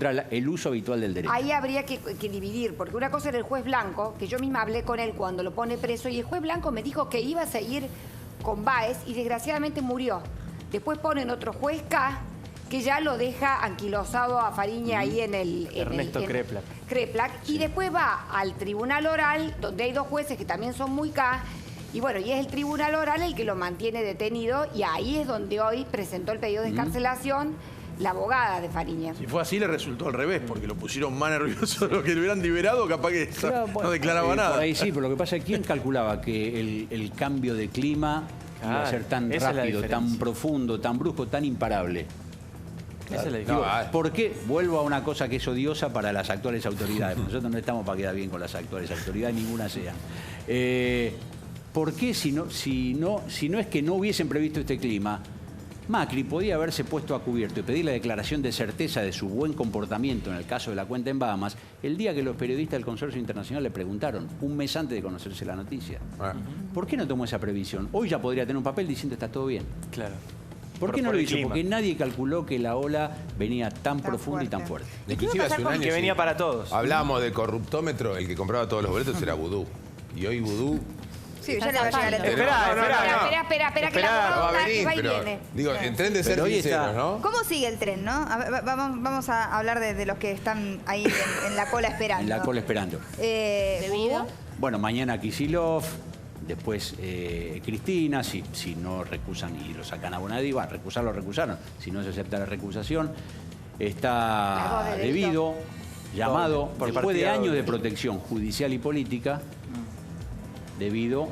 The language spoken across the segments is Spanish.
contra el uso habitual del derecho. Ahí habría que dividir, porque una cosa era el juez Blanco, que yo misma hablé con él cuando lo pone preso, y el juez Blanco me dijo que iba a seguir con Báez y desgraciadamente murió. Después ponen otro juez K, que ya lo deja anquilosado a Fariña ahí en el... Ernesto Kreplak. Y después va al tribunal oral, donde hay dos jueces que también son muy K, y bueno, y es el tribunal oral el que lo mantiene detenido, y ahí es donde hoy presentó el pedido de excarcelación la abogada de Fariña. Si fue así, le resultó al revés, porque lo pusieron más nervioso de lo que le hubieran liberado, capaz que no declaraba nada. Por ahí sí, pero lo que pasa es que ¿quién calculaba que el cambio de clima iba a ser tan rápido, tan profundo, tan brusco, tan imparable? Esa es la Digo, diferencia. ¿por qué? Vuelvo a una cosa que es odiosa para las actuales autoridades. Nosotros no estamos para quedar bien con las actuales autoridades, ninguna sea. ¿Por qué si no es que no hubiesen previsto este clima, Macri podía haberse puesto a cubierto y pedir la declaración de certeza de su buen comportamiento en el caso de la cuenta en Bahamas el día que los periodistas del Consorcio Internacional le preguntaron, un mes antes de conocerse la noticia? ¿Por qué no tomó esa previsión? Hoy ya podría tener un papel diciendo está todo bien. Claro. ¿Por qué no lo hizo? clima. Porque nadie calculó que la ola venía tan profunda y tan fuerte. Inclusive hace un año Que venía para todos. hablábamos de corruptómetro, el que compraba todos los boletos era Vudú. Y hoy Vudú Sí, ya le va a llegar el Espera, que la no va a abogada venir, va y pero viene. digo, el tren de ser Pero hoy sinceros, está- ¿no? ¿Cómo sigue el tren, no? A ver, vamos a hablar de los que están ahí en la cola esperando. En la cola esperando. ¿Debido? Bueno, mañana Kicillof, después Cristina, si no recusan y lo sacan a Bonadí, bueno, recusar lo recusaron, si no se acepta la recusación, La está voz de debido, llamado, Por después de partida años de doble. protección judicial y política, debido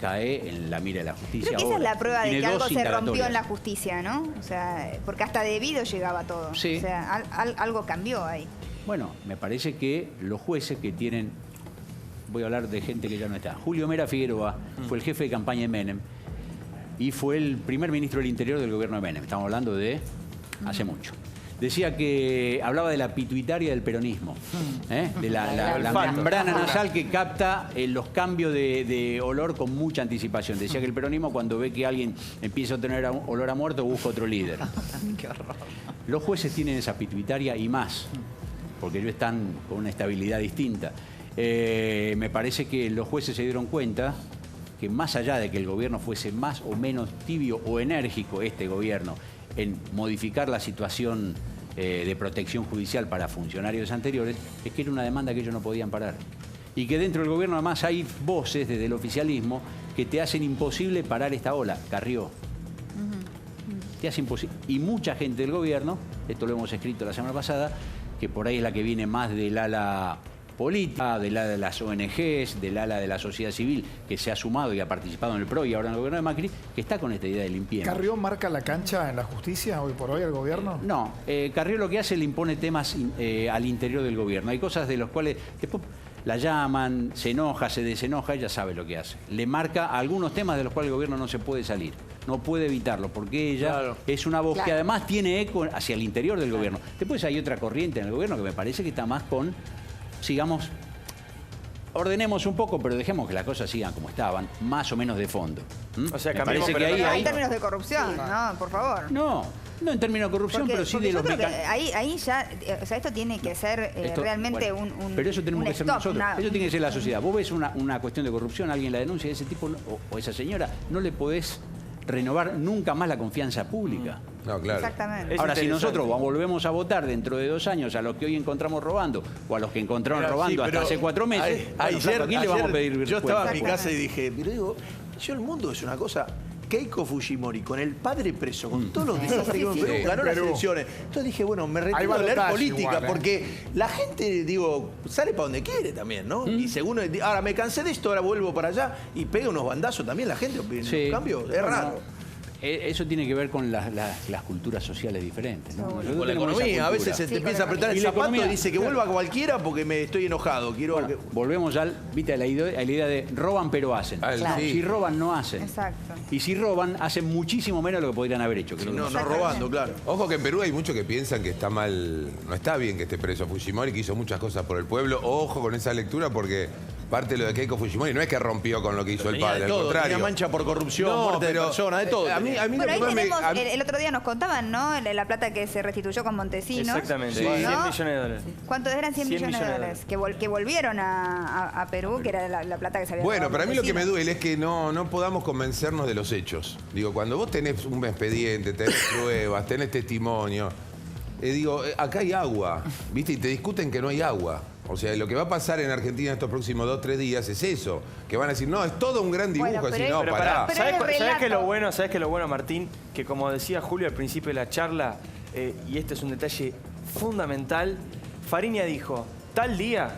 cae en la mira de la justicia. Creo que esa es ahora. la prueba de Tiene que algo dos se rompió indagatorias. en la justicia, ¿no? O sea, porque hasta debido llegaba todo. Sí. O sea, algo cambió ahí. Bueno, me parece que los jueces que tienen, voy a hablar de gente que ya no está. Julio Mera Figueroa fue el jefe de campaña de Menem y fue el primer ministro del Interior del gobierno de Menem. Estamos hablando de hace mucho. Decía que hablaba de la pituitaria del peronismo, de la membrana nasal que capta los cambios de olor con mucha anticipación. Decía que el peronismo, cuando ve que alguien empieza a tener olor a muerto, busca otro líder. Qué horror. Los jueces tienen esa pituitaria y más, porque ellos están con una estabilidad distinta. Me parece que los jueces se dieron cuenta que más allá de que el gobierno fuese más o menos tibio o enérgico, este gobierno, en modificar la situación de protección judicial para funcionarios anteriores, es que era una demanda que ellos no podían parar. Y que dentro del gobierno además hay voces desde el oficialismo que te hacen imposible parar esta ola. Carrió. Te hace imposible. Y mucha gente del gobierno, esto lo hemos escrito la semana pasada, que por ahí es la que viene más del ala política, del ala de las ONGs, del ala de la sociedad civil, que se ha sumado y ha participado en el PRO y ahora en el gobierno de Macri, que está con esta idea de limpieza. ¿Carrió marca la cancha en la justicia hoy por hoy al gobierno? No, Carrió lo que hace le impone temas al interior del gobierno. Hay cosas de las cuales después la llaman, se enoja, se desenoja, ella sabe lo que hace. Le marca algunos temas de los cuales el gobierno no se puede salir, no puede evitarlo, porque ella es una voz que además tiene eco hacia el interior del gobierno. Después hay otra corriente en el gobierno que me parece que está más con, sigamos, ordenemos un poco, pero dejemos que las cosas sigan como estaban, más o menos de fondo. O sea, me cambiemos, parece que pero Pero ahí en términos de corrupción, ¿no? Por favor. no en términos de corrupción, Porque- pero sí porque de yo los creo que mecanismos. ahí ya, o sea, esto tiene que ser Esto, realmente bueno, un pero eso tenemos un que ser stop, nosotros. Eso tiene que ser la sociedad. Vos ves una cuestión de corrupción, alguien la denuncia, ese tipo o esa señora, no le podés renovar nunca más la confianza pública. No, claro. Exactamente. Es Ahora, si interesante. nosotros volvemos a votar dentro de 2 años a los que hoy encontramos robando o a los que encontraron Pero robando sí, hasta pero hace 4 meses, bueno, flaco, ¿a quién le vamos a pedir yo estaba en mi cuenta? casa y dije, pero digo, yo el mundo es una cosa. Keiko Fujimori, con el padre preso, con todos los desastres que hubo en Perú, ganó las Perú. elecciones. Entonces dije, bueno, me Hay retiro a leer balotaje política, igual, ¿eh? porque la gente, digo, sale para donde quiere también, ¿no? Y según, ahora me cansé de esto, ahora vuelvo para allá y pega unos bandazos también la gente, Sí. en cambio, es Bueno, raro. Eso tiene que ver con las culturas sociales diferentes, ¿no? Nosotros Con la tenemos esa economía, a veces cultura. se te empieza a apretar Y el la zapato economía, y dice que vuelva cualquiera porque me estoy enojado. Quiero Bueno, que... volvemos ¿viste? a la idea de roban pero hacen. Claro. Si roban, no hacen. Exacto. Y si roban, hacen muchísimo menos de lo que podrían haber hecho. Si no, no robando, claro. Ojo que en Perú hay muchos que piensan que está mal, no está bien que esté preso Fujimori, que hizo muchas cosas por el pueblo. Ojo con esa lectura porque parte de lo de Keiko Fujimori no es que rompió con lo que hizo el Tenía padre, de al todo, contrario. tenía mancha por corrupción, muerte de personas, de todo. A mí Bueno, lo ahí que más me- tenemos, a mí- el otro día nos contaban, ¿no? La plata que se restituyó con Montesinos. Exactamente. Sí. 100 ¿No? millones de dólares. ¿Cuántos eran? 100 100 millones de dólares. Que volvieron a Perú, que era la plata que se había Bueno, robado pero a mí lo que me Montesinos. duele es que no podamos convencernos de los hechos. Digo, cuando vos tenés un expediente, tenés pruebas, tenés testimonio, acá hay agua, ¿viste? Y te discuten que no hay agua. O sea, lo que va a pasar en Argentina estos próximos 2 o 3 días es eso. Que van a decir, no, es todo un gran dibujo. Bueno, Así, pero no, es- pará. pero ¿Sabés es qué es relato. ¿Sabés qué es lo bueno, Martín? Que como decía Julio al principio de la charla, y este es un detalle fundamental, Fariña dijo, tal día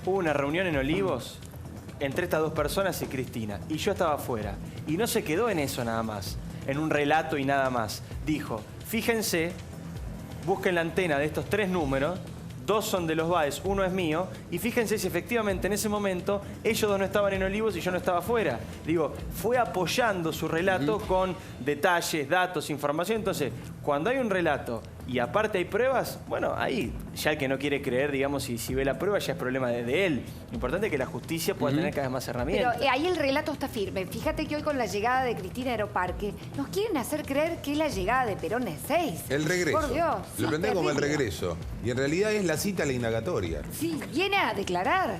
hubo una reunión en Olivos entre estas 2 personas y Cristina, y yo estaba afuera. Y no se quedó en eso nada más, en un relato y nada más. Dijo, fíjense, busquen la antena de estos 3 números, 2 son de los Báez, 1 es mío, y fíjense si efectivamente en ese momento ellos 2 no estaban en Olivos y yo no estaba afuera. Digo, fue apoyando su relato con detalles, datos, información. Entonces, cuando hay un relato y aparte hay pruebas, bueno, ahí ya el que no quiere creer, digamos, si ve la prueba ya es problema de él. Lo importante es que la justicia pueda tener cada vez más Pero herramientas. ahí el relato está firme. Fíjate que hoy con la llegada de Cristina a Aeroparque nos quieren hacer creer que la llegada de Perón es 6. El regreso. Por Dios. Lo sí, plantea como el terrible. regreso. Y en realidad es la cita a la indagatoria. Sí, viene a declarar.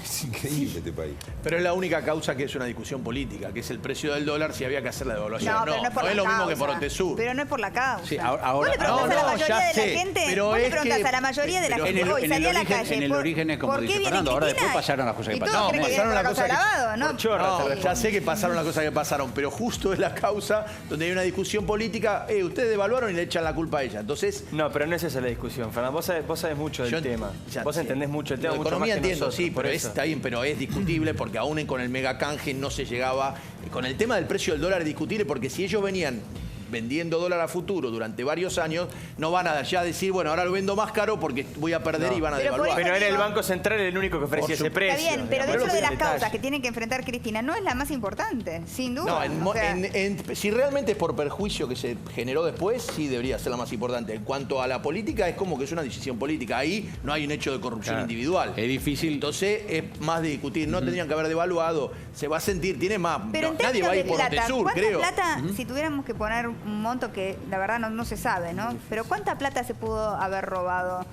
Es increíble este país. Pero es la única causa que es una discusión política, que es el precio del dólar, si había que hacer la devaluación. No, pero no es por la lo mismo que causa. por Otesur. Pero no es por la causa. Sí, ahora- ¿Vos le preguntás No, a la no, mayoría ya de la sé, gente? pero ¿Vos le es preguntás que- a la mayoría de la pero gente en el- hoy en el salí a la origen- calle? en el origen es como ¿por dice qué viene Fernando, ahora Cristina? después pasaron las cosas que Y todo pasaron. creen que pasaron es por la las causa de cosas que- lavado, ¿no? Chorra, te No, ya respondo. sé que pasaron las cosas que pasaron, pero justo es la causa donde hay una discusión política. Ustedes devaluaron y le echan la culpa a ella. Entonces, No, pero no es esa la discusión, Fernando. Vos sabés mucho del yo- tema. ya Vos sé. entendés mucho el tema, Lo de mucho más economía que entiendo, nosotros, sí, por pero eso. está bien, pero es discutible porque aún con el megacanje no se llegaba. Con el tema del precio del dólar es discutible porque si ellos venían vendiendo dólar a futuro durante varios años, no van a ya decir, bueno, ahora lo vendo más caro porque voy a perder y van a Pero por devaluar. eso Pero era el digo- Banco Central el único que ofrecía ese precio. Está bien, pero digamos. dentro de las Detalle. causas que tiene que enfrentar Cristina, no es la más importante, sin duda. No, O sea, si realmente es por perjuicio que se generó después, sí debería ser la más importante. En cuanto a la política, es como que es una decisión política. Ahí no hay un hecho de corrupción Claro. individual. Es difícil. Entonces es más de discutir. No tendrían que haber devaluado. Se va a sentir, tiene más. Pero en Nadie va términos a de ir por plata, Otesur, ¿cuánta creo. plata, si tuviéramos que poner un monto que la verdad no se sabe, ¿no? Pero ¿cuánta plata se pudo haber robado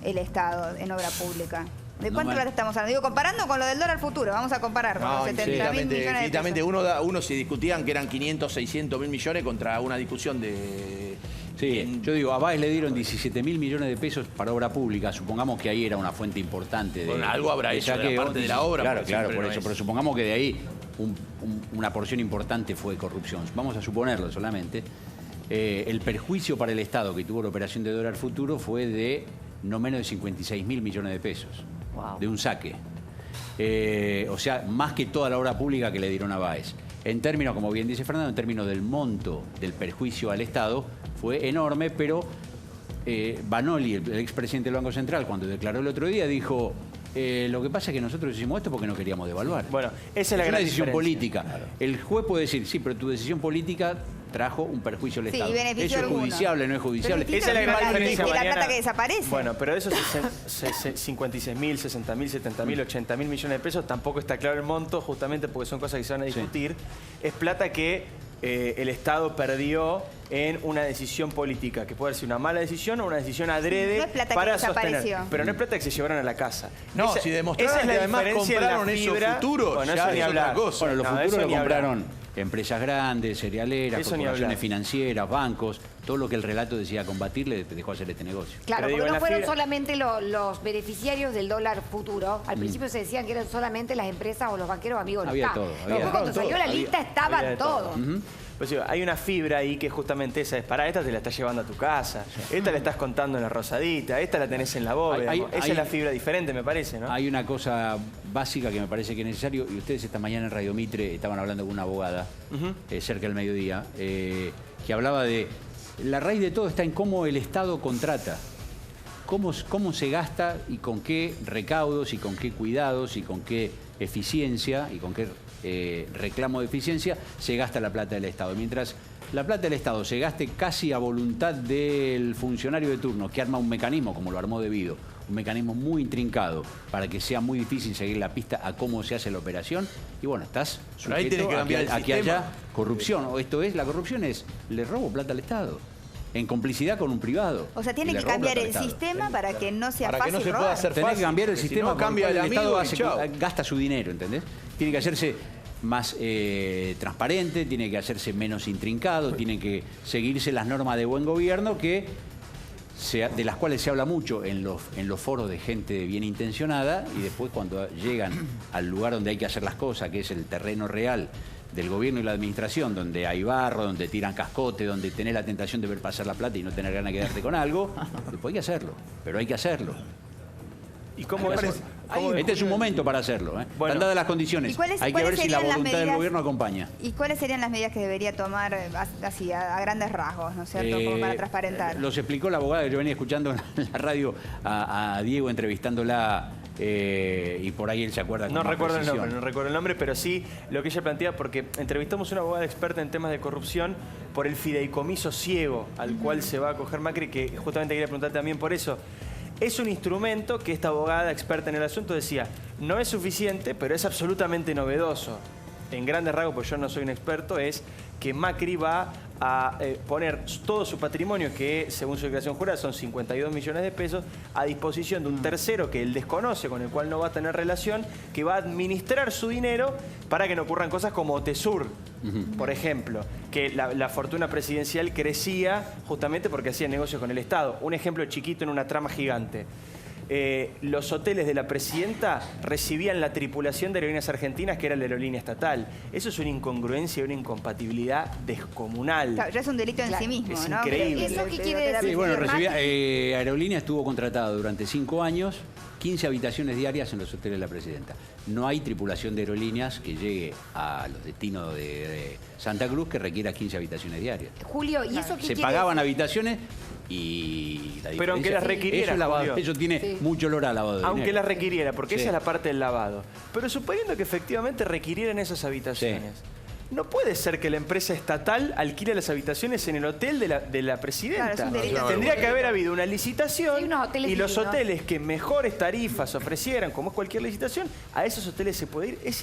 el Estado en obra pública? ¿De No cuánta me- plata estamos hablando? Digo, comparando con lo del dólar futuro, vamos a comparar con No, los 70 mil millones de infinitamente. pesos. Uno se discutían que eran 500, 600 mil millones contra una discusión de... Sí, yo digo, a Báez le dieron 17.000 millones de pesos para obra pública. Supongamos que ahí era una fuente importante de. Bueno, algo habrá de hecho de la saqueo. parte de la obra, Claro, porque claro, siempre por no eso. es. Pero supongamos que de ahí una porción importante fue corrupción. Vamos a suponerlo solamente. El perjuicio para el Estado que tuvo la operación de dólar futuro fue de no menos de 56.000 millones de pesos. Wow. De un saque. O sea, más que toda la obra pública que le dieron a Báez. En términos, como bien dice Fernando, en términos del monto del perjuicio al Estado, fue enorme, pero Banoli, el expresidente del Banco Central, cuando declaró el otro día, dijo, lo que pasa es que nosotros hicimos esto porque no queríamos devaluar. Bueno, esa es la una gran decisión diferencia. política. El juez puede decir, sí, pero tu decisión política trajo un perjuicio al Sí, Estado. y beneficio Eso es alguno. judiciable, no es judiciable. Pero Esa es la gran Mariana, diferencia, y la Mariana. plata que desaparece. Bueno, pero de esos 56.000, 60.000, 70.000, 80.000 millones de pesos, tampoco está claro el monto, justamente porque son cosas que se van a discutir. Es plata que el Estado perdió en una decisión política, que puede ser una mala decisión o una decisión adrede No es plata que para desapareció. sostener. Pero no es plata que se llevaron a la casa. No, si demostraran esa es la que además diferencia en la compraron esos fibra. futuros, Bueno, ya eso ni es otra hablar. cosa. Bueno, los No, futuros eso lo ni hablar. compraron empresas grandes, cerealeras, Eso ni corporaciones hablar. financieras, bancos, todo lo que el relato decía combatir le dejó hacer este negocio. Claro, Pero digo, porque en no la fueron fibra- solamente los beneficiarios del dólar futuro. Al principio se decían que eran solamente las empresas o los banqueros amigos del Había Estado. todo, había Después todo. cuando salió la Había- lista estaban había de todo. todos. Pues digo, hay una fibra ahí que justamente esa es, para esta te la estás llevando a tu casa, esta la estás contando en la rosadita, esta la tenés en la bóveda. Esa es la fibra diferente, me parece, ¿no? Hay una cosa básica que me parece que es necesario, y ustedes esta mañana en Radio Mitre estaban hablando con una abogada, cerca del mediodía, que hablaba de, la raíz de todo está en cómo el Estado contrata cómo se gasta y con qué recaudos y con qué cuidados y con qué eficiencia y con qué reclamo de eficiencia se gasta la plata del Estado. Mientras la plata del Estado se gaste casi a voluntad del funcionario de turno que arma un mecanismo, como lo armó Debido, un mecanismo muy intrincado para que sea muy difícil seguir la pista a cómo se hace la operación, y bueno, estás Pero ahí tenés sujeto que cambiar a el que haya sistema. corrupción. O esto es, la corrupción es, le robo plata al Estado, en complicidad con un privado. O sea, tiene Y le que robo cambiar plata al el Estado. sistema para que no sea Para que fácil no se robar. pueda hacer Tenés que fácil, cambiar el porque si sistema no, cambia por el el cual amigo y Estado chao. gasta su dinero, ¿entendés? Tiene que hacerse más transparente, tiene que hacerse menos intrincado, tiene que seguirse las normas de buen gobierno de las cuales se habla mucho en los foros de gente bien intencionada, y después cuando llegan al lugar donde hay que hacer las cosas, que es el terreno real del gobierno y la administración, donde hay barro, donde tiran cascote, donde tenés la tentación de ver pasar la plata y no tener ganas de quedarte con algo, después hay que hacerlo, pero hay que hacerlo. ¿Y cómo es? Este es un momento para hacerlo, ¿eh? Bueno. Están dadas las condiciones. ¿Y cuáles- Hay que ver cuáles si la serían las voluntad del medidas? gobierno acompaña. ¿Y cuáles serían las medidas que debería tomar así, a grandes rasgos, ¿no es cierto? Como para transparentar. Los explicó la abogada, que yo venía escuchando en la radio a Diego entrevistándola, y por ahí él se acuerda con No más recuerdo el precisión. nombre, no recuerdo el nombre, pero sí lo que ella plantea, porque entrevistamos a una abogada experta en temas de corrupción por el fideicomiso ciego al cual se va a acoger Macri, que justamente quería preguntar también por eso. Es un instrumento que esta abogada experta en el asunto decía, no es suficiente, pero es absolutamente novedoso. En grandes rasgos, pues yo no soy un experto, es que Macri va a poner todo su patrimonio, que según su declaración jurada son 52 millones de pesos, a disposición de un tercero que él desconoce, con el cual no va a tener relación, que va a administrar su dinero para que no ocurran cosas como Tesur, por ejemplo, que la fortuna presidencial crecía justamente porque hacía negocios con el Estado. Un ejemplo chiquito en una trama gigante. Los hoteles de la presidenta recibían la tripulación de Aerolíneas Argentinas, que era la aerolínea estatal. Eso es una incongruencia y una incompatibilidad descomunal. Claro, ya es un delito en sí mismo, es ¿no? increíble. ¿Eso qué quiere Pero- decir? Sí, bueno, Macri- Aerolínea estuvo contratado durante 5 años, 15 habitaciones diarias en los hoteles de la presidenta. No hay tripulación de aerolíneas que llegue a los destinos de Santa Cruz que requiera 15 habitaciones diarias. Julio, ¿y eso qué Se quiere pagaban decir? habitaciones y la Pero aunque diferencia- las requiriera, eso, es lavado, Julio. eso tiene Sí. mucho olor a lavado de Aunque dinero. las requiriera, porque Sí. esa es la parte del lavado. Pero suponiendo que efectivamente requirieran esas habitaciones, no puede ser que la empresa estatal alquile las habitaciones en el hotel de la presidenta. Claro, es un delito. Tendría que haber habido una licitación Sí, unos hoteles y los divinos. hoteles que mejores tarifas ofrecieran, como es cualquier licitación, a esos hoteles se puede ir. Es